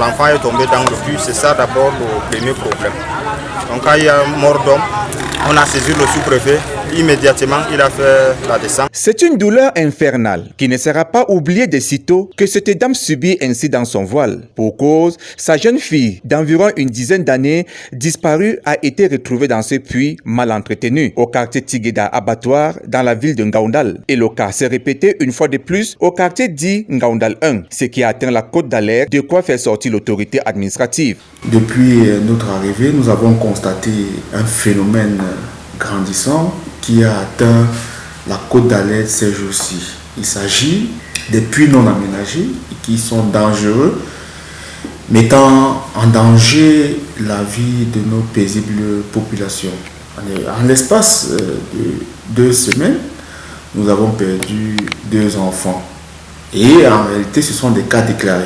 L'enfant est tombé dans le puits, c'est ça d'abord le premier problème. Donc quand il y a mort d'homme, on a saisi le sous-préfet. Immédiatement, il a fait la descente. C'est une douleur infernale qui ne sera pas oubliée de sitôt que cette dame subit ainsi dans son voile. Pour cause, sa jeune fille d'environ une dizaine d'années disparue a été retrouvée dans ce puits mal entretenu au quartier Tigeda Abattoir dans la ville de Ngaoundal. Et le cas s'est répété une fois de plus au quartier dit Ngaoundal 1, ce qui a atteint la cote d'alerte, de quoi faire sortir l'autorité administrative. Depuis notre arrivée, nous avons constaté un phénomène grandissant qui a atteint la cote d'alerte ces jours-ci. Il s'agit des puits non aménagés qui sont dangereux, mettant en danger la vie de nos paisibles populations. En l'espace de 2 semaines, nous avons perdu 2 enfants. Et en réalité, ce sont des cas déclarés.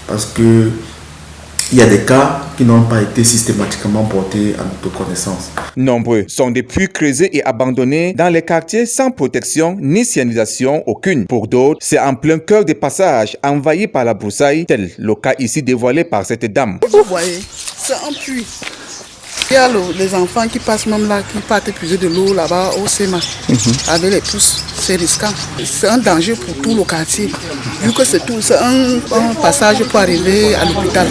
Parce que il y a des cas qui n'ont pas été systématiquement portés à notre connaissance. Nombreux sont des puits creusés et abandonnés dans les quartiers sans protection ni signalisation aucune. Pour d'autres, c'est en plein cœur des passages envahis par la broussaille, tel le cas ici dévoilé par cette dame. Vous voyez, c'est un puits. Il y a les enfants qui passent même là, qui partent puiser de l'eau là-bas au SEMA, avec les pousses. C'est risquant. C'est un danger pour tout le quartier. Vu que c'est un passage pour arriver à l'hôpital.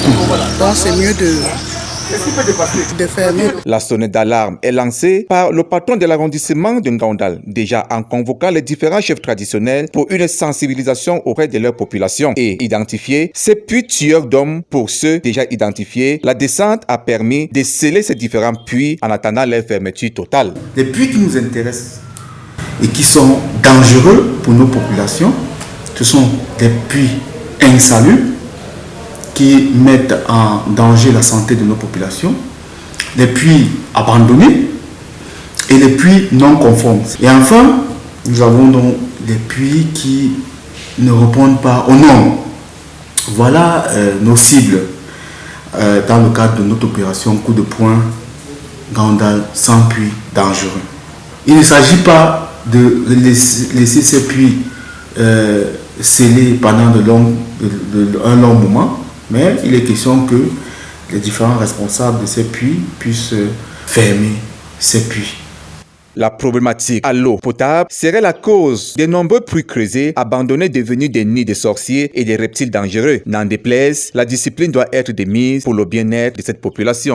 Donc c'est mieux de fermer. La sonnette d'alarme est lancée par le patron de l'arrondissement de Ngaoundal, déjà en convoquant les différents chefs traditionnels pour une sensibilisation auprès de leur population et identifier ces puits tueurs d'hommes. Pour ceux déjà identifiés, la descente a permis de sceller ces différents puits en attendant leur fermeture totale. Les puits qui nous intéressent et qui sont dangereux pour nos populations, ce sont des puits insalubres qui mettent en danger la santé de nos populations, les puits abandonnés et les puits non conformes. Et enfin, nous avons donc des puits qui ne répondent pas aux normes. Voilà nos cibles dans le cadre de notre opération coup de poing Ngaoundal sans puits dangereux. Il ne s'agit pas de laisser ces puits scellés pendant un long moment, mais il est question que les différents responsables de ces puits puissent fermer ces puits. La problématique à l'eau potable serait la cause des nombreux puits creusés abandonnés devenus des nids de sorciers et des reptiles dangereux. N'en déplaise, la discipline doit être de mise pour le bien-être de cette population.